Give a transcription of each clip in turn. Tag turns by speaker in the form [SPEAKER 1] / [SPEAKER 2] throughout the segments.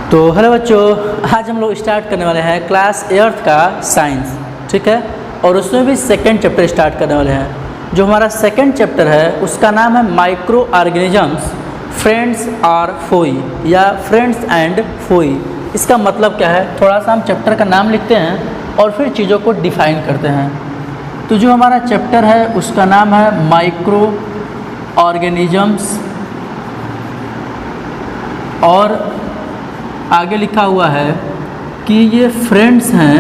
[SPEAKER 1] तो हेलो बच्चों, आज हम लोग स्टार्ट करने वाले हैं क्लास 8th का साइंस, ठीक है। और उसमें भी सेकंड चैप्टर स्टार्ट करने वाले हैं। जो हमारा सेकंड चैप्टर है उसका नाम है माइक्रो ऑर्गेनिजम्स फ्रेंड्स और फोई या फ्रेंड्स एंड फोई। इसका मतलब क्या है, थोड़ा सा हम चैप्टर का नाम लिखते हैं और फिर चीज़ों को डिफाइन करते हैं। तो जो हमारा चैप्टर है उसका नाम है माइक्रो ऑर्गेनिजम्स और आगे लिखा हुआ है कि ये फ्रेंड्स हैं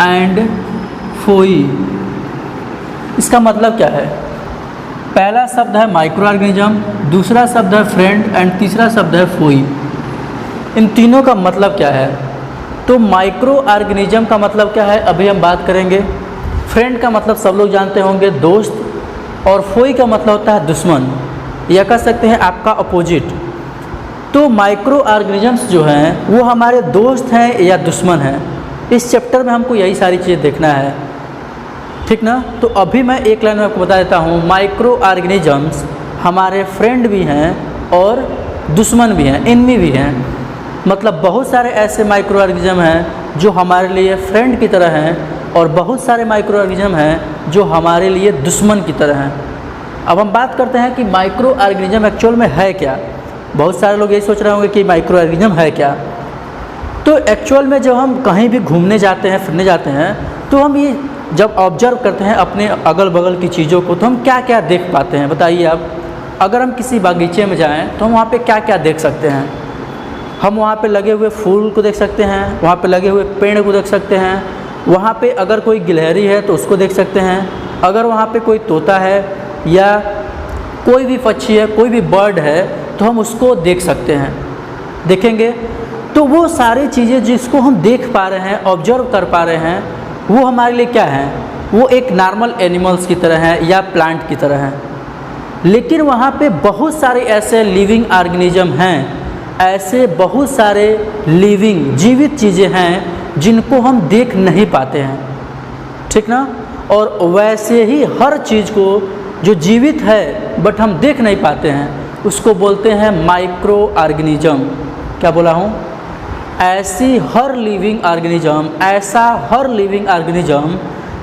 [SPEAKER 1] एंड फोई। इसका मतलब क्या है, पहला शब्द है माइक्रो ऑर्गेनिज्म, दूसरा शब्द है फ्रेंड एंड तीसरा शब्द है फोई। इन तीनों का मतलब क्या है? तो माइक्रो ऑर्गेनिज्म का मतलब क्या है अभी हम बात करेंगे। फ्रेंड का मतलब सब लोग जानते होंगे, दोस्त, और फोई का मतलब होता है दुश्मन, या कह सकते हैं आपका अपोजिट। तो माइक्रो ऑर्गेनिजम्स जो हैं वो हमारे दोस्त हैं या दुश्मन हैं। इस चैप्टर में हमको यही सारी चीज़ें देखना है, ठीक ना। तो अभी मैं एक लाइन में आपको बता देता हूँ, माइक्रो ऑर्गेनिजम्स हमारे फ्रेंड भी हैं और दुश्मन भी हैं, इनमी भी हैं। मतलब बहुत सारे ऐसे माइक्रो ऑर्गेनिज्म हैं जो हमारे लिए फ्रेंड की तरह हैं और बहुत सारे माइक्रो ऑर्गेनिज्म हैं जो हमारे लिए दुश्मन की तरह हैं। अब हम बात करते हैं कि माइक्रो ऑर्गेनिज्म एक्चुअल में है क्या। बहुत सारे लोग यही सोच रहे होंगे कि माइक्रो ऑर्गेनिज्म है क्या। तो एक्चुअल में जब हम कहीं भी घूमने जाते हैं, फिरने जाते हैं, तो हम ये जब ऑब्जर्व करते हैं अपने अगल बगल की चीज़ों को, तो हम क्या क्या देख पाते हैं बताइए आप। अगर हम किसी बागीचे में जाएं तो हम वहाँ पे क्या क्या देख सकते हैं? हम वहाँ पे लगे हुए फूल को देख सकते हैं, वहाँ पे लगे हुए पेड़ को देख सकते हैं, वहाँ पे अगर कोई गिलहरी है तो उसको देख सकते हैं, अगर वहाँ पे कोई तोता है या कोई भी पक्षी है, कोई भी बर्ड है, तो हम उसको देख सकते हैं, देखेंगे। तो वो सारी चीज़ें जिसको हम देख पा रहे हैं, ऑब्जर्व कर पा रहे हैं, वो हमारे लिए क्या है, वो एक नॉर्मल एनिमल्स की तरह है या प्लांट की तरह है। लेकिन वहाँ पे बहुत सारे ऐसे लिविंग ऑर्गेनिज्म हैं, ऐसे बहुत सारे लिविंग जीवित चीज़ें हैं जिनको हम देख नहीं पाते हैं, ठीक ना। और वैसे ही हर चीज़ को जो जीवित है बट हम देख नहीं पाते हैं उसको बोलते हैं माइक्रो ऑर्गेनिज्म। क्या बोला हूँ? ऐसी हर लिविंग ऑर्गेनिज्म, ऐसा हर लिविंग ऑर्गेनिज्म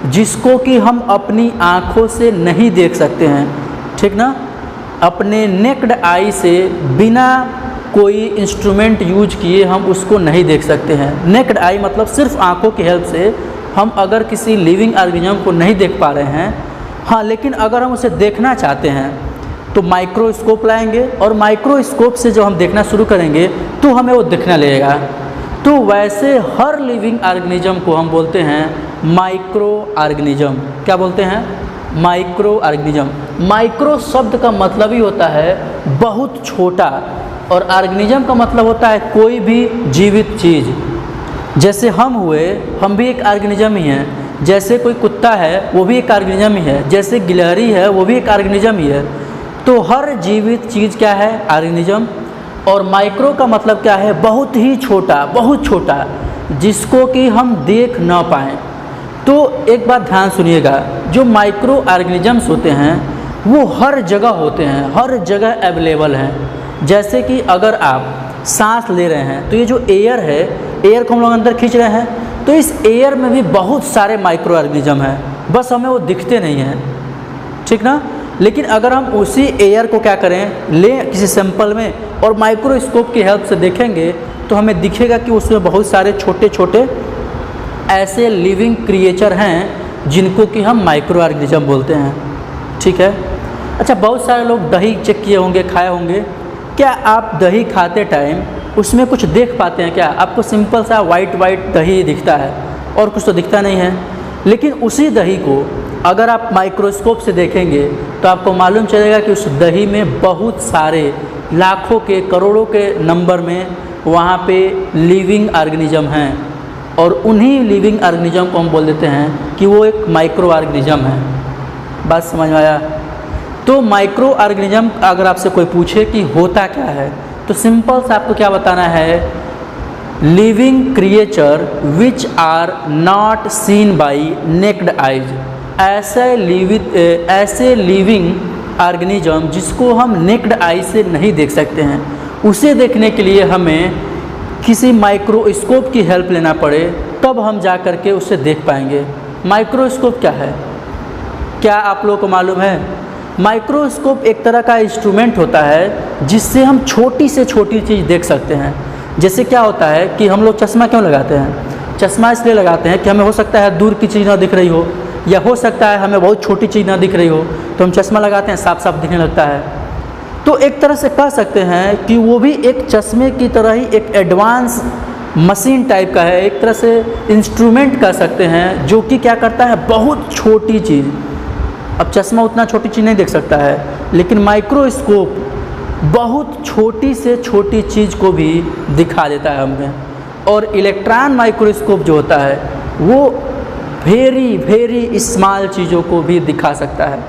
[SPEAKER 1] जिसको कि हम अपनी आँखों से नहीं देख सकते हैं, ठीक ना। अपने नेक्ड आई से बिना कोई इंस्ट्रूमेंट यूज किए हम उसको नहीं देख सकते हैं। नेक्ड आई मतलब सिर्फ आँखों की हेल्प से हम अगर किसी लिविंग ऑर्गेनिज्म को नहीं देख पा रहे हैं, हाँ, लेकिन अगर हम उसे देखना चाहते हैं तो माइक्रोस्कोप लाएंगे और माइक्रोस्कोप से जब हम देखना शुरू करेंगे तो हमें वो दिखने लगेगा। तो वैसे हर लिविंग ऑर्गेनिज्म को हम बोलते हैं माइक्रो ऑर्गेनिज्म। क्या बोलते हैं? Micro organism. माइक्रो शब्द का मतलब ही होता है बहुत छोटा, और ऑर्गेनिज्म का मतलब होता है कोई भी जीवित चीज़। जैसे हम हुए, हम भी एक ऑर्गेनिज्म ही हैं। जैसे कोई कुत्ता है वो भी एक ऑर्गेनिज्म ही है, जैसे गिलहरी है वो भी एक ऑर्गेनिज्म ही है। तो हर जीवित चीज़ क्या है? ऑर्गेनिज्म। और माइक्रो का मतलब क्या है? बहुत ही छोटा, बहुत छोटा, जिसको कि हम देख ना पाएँ। तो एक बात ध्यान सुनिएगा, जो माइक्रो ऑर्गेनिजम्स होते हैं वो हर जगह होते हैं, हर जगह अवेलेबल हैं। जैसे कि अगर आप सांस ले रहे हैं तो ये जो एयर है, एयर को हम लोग अंदर खींच रहे हैं, तो इस एयर में भी बहुत सारे माइक्रो ऑर्गेनिज्म हैं, बस हमें वो दिखते नहीं हैं, ठीक ना। लेकिन अगर हम उसी एयर को क्या करें, लें किसी सैंपल में और माइक्रोस्कोप की हेल्प से देखेंगे तो हमें दिखेगा कि उसमें बहुत सारे छोटे छोटे ऐसे लिविंग क्रिएचर हैं जिनको कि हम माइक्रो ऑर्गेनिज्म बोलते हैं, ठीक है। अच्छा, बहुत सारे लोग दही चेक किए होंगे, खाए होंगे। क्या आप दही खाते टाइम उसमें कुछ देख पाते हैं क्या? आपको सिंपल सा वाइट वाइट दही दिखता है और कुछ तो दिखता नहीं है। लेकिन उसी दही को अगर आप माइक्रोस्कोप से देखेंगे तो आपको मालूम चलेगा कि उस दही में बहुत सारे लाखों के, करोड़ों के नंबर में वहाँ पे लिविंग ऑर्गेनिज्म हैं, और उन्हीं लिविंग ऑर्गेनिज्म को हम बोल देते हैं कि वो एक माइक्रो ऑर्गेनिज्म है। बात समझ में आया? तो माइक्रो ऑर्गेनिज्म अगर आपसे कोई पूछे कि होता क्या है, तो सिंपल से आपको क्या बताना है, living creature which are not seen by naked eyes. ऐसे लिविंग ऑर्गेनिज्म जिसको हम नेक्ड आई से नहीं देख सकते हैं, उसे देखने के लिए हमें किसी माइक्रोस्कोप की हेल्प लेना पड़े, तब हम जा कर के उसे देख पाएंगे। माइक्रोस्कोप क्या है, क्या आप लोगों को मालूम है? माइक्रोस्कोप एक तरह का इंस्ट्रूमेंट होता है जिससे हम छोटी से छोटी चीज़ देख सकते हैं। जैसे क्या होता है कि हम लोग चश्मा क्यों लगाते हैं? चश्मा इसलिए लगाते हैं कि हमें हो सकता है दूर की चीज़ ना दिख रही हो, या हो सकता है हमें बहुत छोटी चीज़ ना दिख रही हो, तो हम चश्मा लगाते हैं, साफ साफ दिखने लगता है। तो एक तरह से कह सकते हैं कि वो भी एक चश्मे की तरह ही एक एडवांस मशीन टाइप का है, एक तरह से इंस्ट्रूमेंट कह सकते हैं, जो कि क्या करता है, बहुत छोटी चीज़। अब चश्मा उतना छोटी चीज़ नहीं देख सकता है, लेकिन माइक्रोस्कोप बहुत छोटी से छोटी चीज़ को भी दिखा देता है हमें। और इलेक्ट्रॉन माइक्रोस्कोप जो होता है वो वेरी वेरी स्मॉल चीज़ों को भी दिखा सकता है।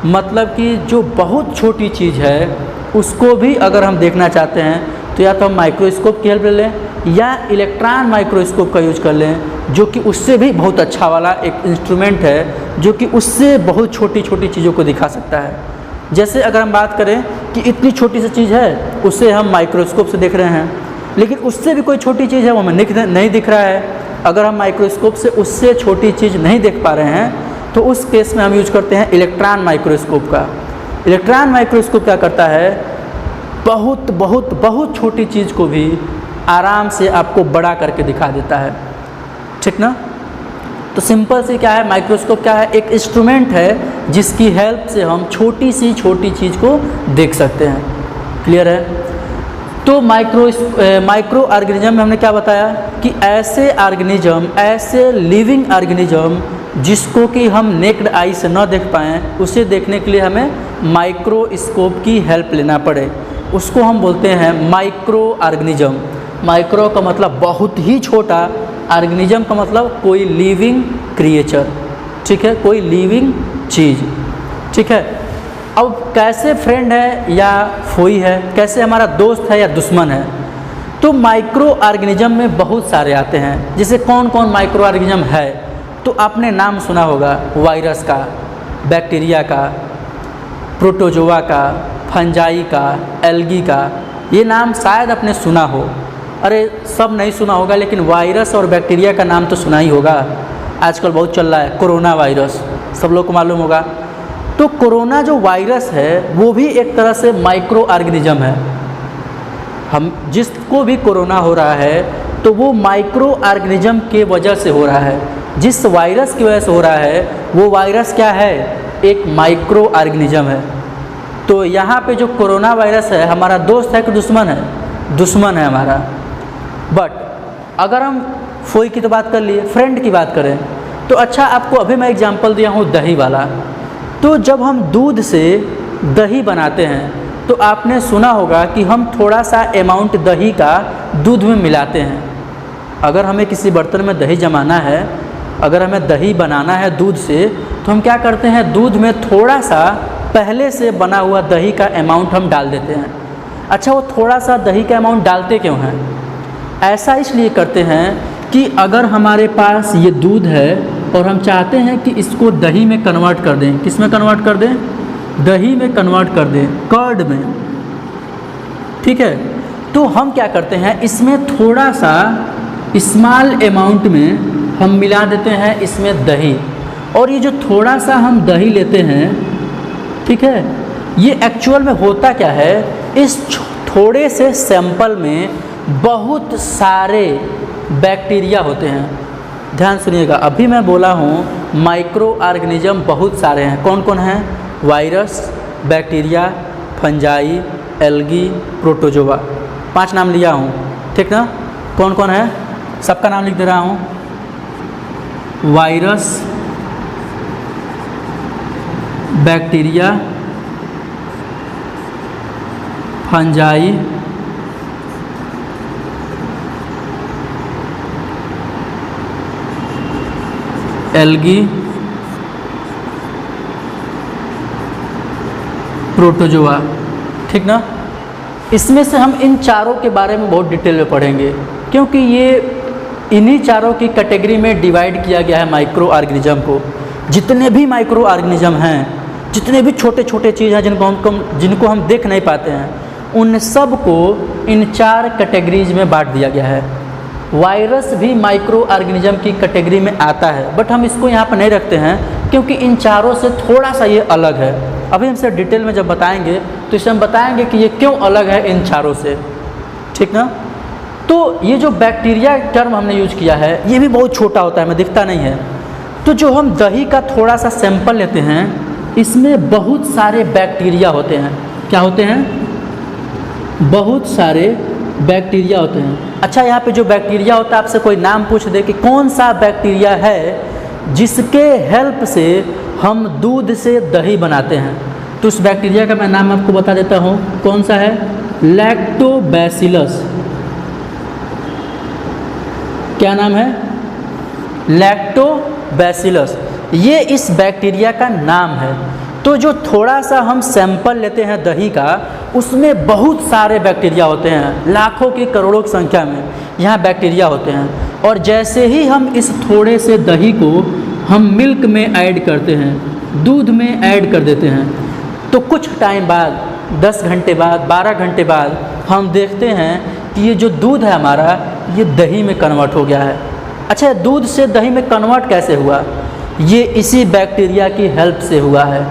[SPEAKER 1] मतलब कि जो बहुत छोटी चीज़ है उसको भी अगर हम देखना चाहते हैं तो या तो हम माइक्रोस्कोप की हेल्प ले लें या इलेक्ट्रॉन माइक्रोस्कोप का यूज कर लें, जो कि उससे भी बहुत अच्छा वाला एक इंस्ट्रूमेंट है, जो कि उससे बहुत छोटी छोटी चीज़ों को दिखा सकता है। जैसे अगर हम बात करें कि इतनी छोटी सी चीज़ है, उसे हम माइक्रोस्कोप से देख रहे हैं, लेकिन उससे भी कोई छोटी चीज़ है वो हमें नहीं दिख रहा है। अगर हम माइक्रोस्कोप से उससे छोटी चीज़ नहीं देख पा रहे हैं तो उस केस में हम यूज करते हैं इलेक्ट्रॉन माइक्रोस्कोप का। इलेक्ट्रॉन माइक्रोस्कोप क्या करता है, बहुत बहुत बहुत छोटी चीज़ को भी आराम से आपको बड़ा करके दिखा देता है। ठीक ना? तो सिंपल से क्या है, माइक्रोस्कोप क्या है, एक इंस्ट्रूमेंट है जिसकी हेल्प से हम छोटी सी छोटी चीज़ को देख सकते हैं। क्लियर है? तो माइक्रो ऑर्गेनिज्म में हमने क्या बताया कि ऐसे ऑर्गेनिज्म, ऐसे लिविंग ऑर्गेनिज्म जिसको कि हम नेक्ड आई से न देख पाएँ, उसे देखने के लिए हमें माइक्रोस्कोप की हेल्प लेना पड़े, उसको हम बोलते हैं माइक्रो ऑर्गेनिज्म। माइक्रो का मतलब बहुत ही छोटा, ऑर्गेनिज्म का मतलब कोई लिविंग क्रिएचर। ठीक है, कोई लिविंग चीज़। ठीक है, अब कैसे फ्रेंड है या फोई है, कैसे हमारा दोस्त है या दुश्मन है, तो माइक्रो ऑर्गेनिज्म में बहुत सारे आते हैं। जैसे कौन कौन माइक्रो ऑर्गेनिज्म है, तो आपने नाम सुना होगा वायरस का, बैक्टीरिया का, प्रोटोजोआ का, फंजाई का, एल्गी का, ये नाम शायद आपने सुना हो। अरे सब नहीं सुना होगा, लेकिन वायरस और बैक्टीरिया का नाम तो सुना ही होगा। आजकल बहुत चल रहा है कोरोना वायरस, सब लोग को मालूम होगा। तो कोरोना जो वायरस है वो भी एक तरह से माइक्रो ऑर्गेनिज्म है। हम जिसको भी कोरोना हो रहा है तो वो माइक्रो ऑर्गेनिज्म के वजह से हो रहा है। जिस वायरस की वजह से हो रहा है वो वायरस क्या है, एक माइक्रो ऑर्गेनिज्म है। तो यहाँ पे जो कोरोना वायरस है हमारा दोस्त है कि दुश्मन है? दुश्मन है हमारा। बट अगर हम फोई की तो बात कर लिए, फ्रेंड की बात करें तो अच्छा, आपको अभी मैं एग्जांपल दिया हूँ दही वाला। तो जब हम दूध से दही बनाते हैं तो आपने सुना होगा कि हम थोड़ा सा अमाउंट दही का दूध में मिलाते हैं। अगर हमें किसी बर्तन में दही जमाना है, अगर हमें दही बनाना है दूध से, तो हम क्या करते हैं, दूध में थोड़ा सा पहले से बना हुआ दही का अमाउंट हम डाल देते हैं। अच्छा, वो थोड़ा सा दही का अमाउंट डालते क्यों हैं? ऐसा इसलिए करते हैं कि अगर हमारे पास ये दूध है और हम चाहते हैं कि इसको दही में कन्वर्ट कर दें, किस में कन्वर्ट कर दें, दही में कन्वर्ट कर दें, कर्ड में। ठीक है, तो हम क्या करते हैं, इसमें थोड़ा सा स्मॉल अमाउंट में हम मिला देते हैं इसमें दही। और ये जो थोड़ा सा हम दही लेते हैं, ठीक है, ये एक्चुअल में होता क्या है, इस थोड़े से सैंपल में बहुत सारे बैक्टीरिया होते हैं। ध्यान सुनिएगा, अभी मैं बोला हूँ माइक्रो ऑर्गेनिज्म बहुत सारे हैं। कौन कौन हैं? Virus, bacteria, fungi, algae, protozoa, 5 नाम लिया हूँ। ठीक ना? कौन कौन है, सबका नाम लिख दे रहा हूँ। Virus, bacteria, fungi, algae, protozoa. ठीक ना? इसमें से हम इन चारों के बारे में बहुत डिटेल में पढ़ेंगे, क्योंकि ये इन्हीं चारों की कैटेगरी में डिवाइड किया गया है माइक्रो ऑर्गेनिज्म को। जितने भी माइक्रो ऑर्गेनिज्म हैं, जितने भी छोटे छोटे चीज़ हैं जिनको हम देख नहीं पाते हैं, उन सब को इन 4 कैटेगरीज में बांट दिया गया है। वायरस भी माइक्रो ऑर्गेनिज्म की कैटेगरी में आता है, बट हम इसको यहाँ पर नहीं रखते हैं क्योंकि इन चारों से थोड़ा सा ये अलग है। अभी हमसे डिटेल में जब बताएंगे तो इसमें हम बताएंगे कि ये क्यों अलग है इन चारों से, ठीक ना। तो ये जो बैक्टीरिया टर्म हमने यूज किया है ये भी बहुत छोटा होता है, हमें दिखता नहीं है। तो जो हम दही का थोड़ा सा सैंपल लेते हैं इसमें बहुत सारे बैक्टीरिया होते हैं। क्या होते हैं? बहुत सारे बैक्टीरिया होते हैं। अच्छा, यहाँ पे जो बैक्टीरिया होता है आपसे कोई नाम पूछ दे कि कौन सा बैक्टीरिया है जिसके हेल्प से हम दूध से दही बनाते हैं, तो उस बैक्टीरिया का मैं नाम आपको बता देता हूँ। कौन सा है? लैक्टोबैसिलस। क्या नाम है? लैक्टोबैसिलस। ये इस बैक्टीरिया का नाम है। तो जो थोड़ा सा हम सैंपल लेते हैं दही का उसमें बहुत सारे बैक्टीरिया होते हैं, लाखों की करोड़ों की संख्या में यहाँ बैक्टीरिया होते हैं। और जैसे ही हम इस थोड़े से दही को हम मिल्क में ऐड करते हैं, दूध में ऐड कर देते हैं, तो कुछ टाइम बाद 10 घंटे बाद 12 घंटे बाद हम देखते हैं कि ये जो दूध है हमारा ये दही में कन्वर्ट हो गया है। अच्छा, दूध से दही में कन्वर्ट कैसे हुआ? ये इसी बैक्टीरिया की हेल्प से हुआ है।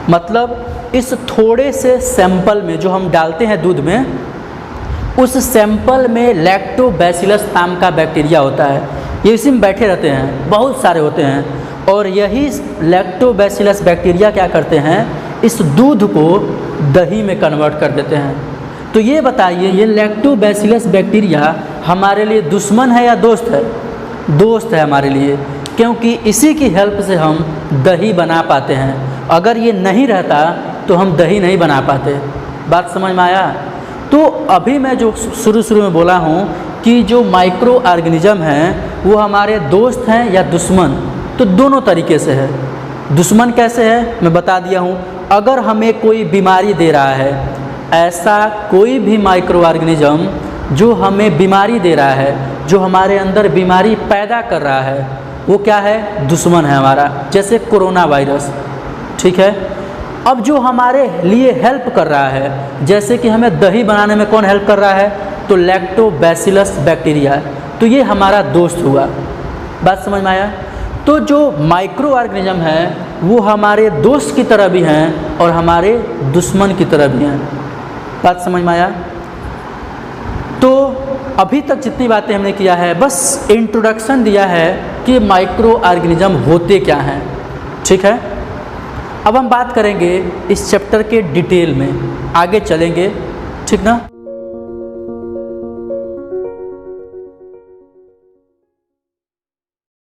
[SPEAKER 1] मतलब इस थोड़े से सैंपल में जो हम डालते हैं दूध में, उस सैंपल में लैक्टोबैसिलस नाम का बैक्टीरिया होता है। ये इसी में बैठे रहते हैं, बहुत सारे होते हैं। और यही लैक्टोबैसिलस बैक्टीरिया क्या करते हैं? इस दूध को दही में कन्वर्ट कर देते हैं। तो ये बताइए, ये लैक्टोबैसिलस बैक्टीरिया हमारे लिए दुश्मन है या दोस्त है? दोस्त है हमारे लिए, क्योंकि इसी की हेल्प से हम दही बना पाते हैं। अगर ये नहीं रहता तो हम दही नहीं बना पाते। बात समझ में आया? तो अभी मैं जो शुरू में बोला हूँ कि जो माइक्रो ऑर्गेनिज्म हैं वो हमारे दोस्त हैं या दुश्मन, तो दोनों तरीके से है। दुश्मन कैसे है मैं बता दिया हूँ। अगर हमें कोई बीमारी दे रहा है, ऐसा कोई भी माइक्रो ऑर्गेनिज्म जो हमें बीमारी दे रहा है, जो हमारे अंदर बीमारी पैदा कर रहा है, वो क्या है? दुश्मन है हमारा। जैसे कोरोना वायरस, ठीक है। अब जो हमारे लिए हेल्प कर रहा है, जैसे कि हमें दही बनाने में कौन हेल्प कर रहा है? तो लैक्टोबैसिलस बैक्टीरिया, तो ये हमारा दोस्त हुआ। बात समझ में आया? तो जो माइक्रो ऑर्गेनिज्म है वो हमारे दोस्त की तरह भी हैं और हमारे दुश्मन की तरह भी हैं। बात समझ में आया? तो अभी तक जितनी बातें हमने किया है बस इंट्रोडक्शन दिया है कि माइक्रो ऑर्गेनिज्म होते क्या हैं, ठीक है। अब हम बात करेंगे इस चैप्टर के डिटेल में, आगे चलेंगे, ठीक ना।